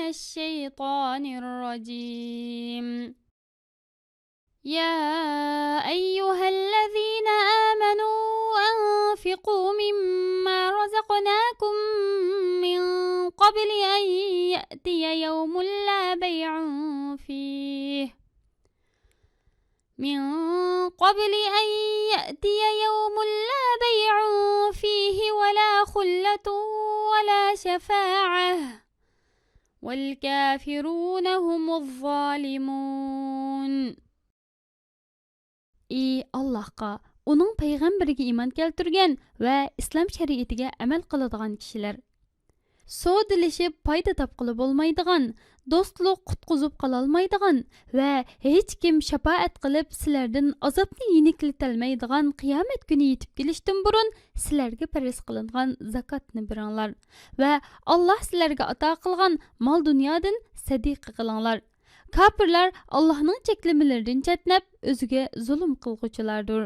الشيطان الرجيم يا أيها الذين آمنوا أنفقوا مما رزقناكم من قبل أن يأتي يوم لا بيع فيه ولا خلة ولا شفاعة والكافرون هم الظالمون. Allahqa, onun peygamberiga iman keltirgan va islom shariatiga amal qiladigan kishilar. Sodilishib payda topqili bo'lmaydigan, do'stlik qutqizib qololmaydigan va hech kim shafaat qilib sizlardan azobni yenikletalmaydigan qiyomat kuni yetib kelishdan burun sizlarga farz qilingan zakotni beringlar va Alloh sizlarga ato qilgan mol dunyodan sadiqa qilinglar. Kafirlar Allohning cheklamalaridan chatnab o'ziga zulm qilguvchilardir.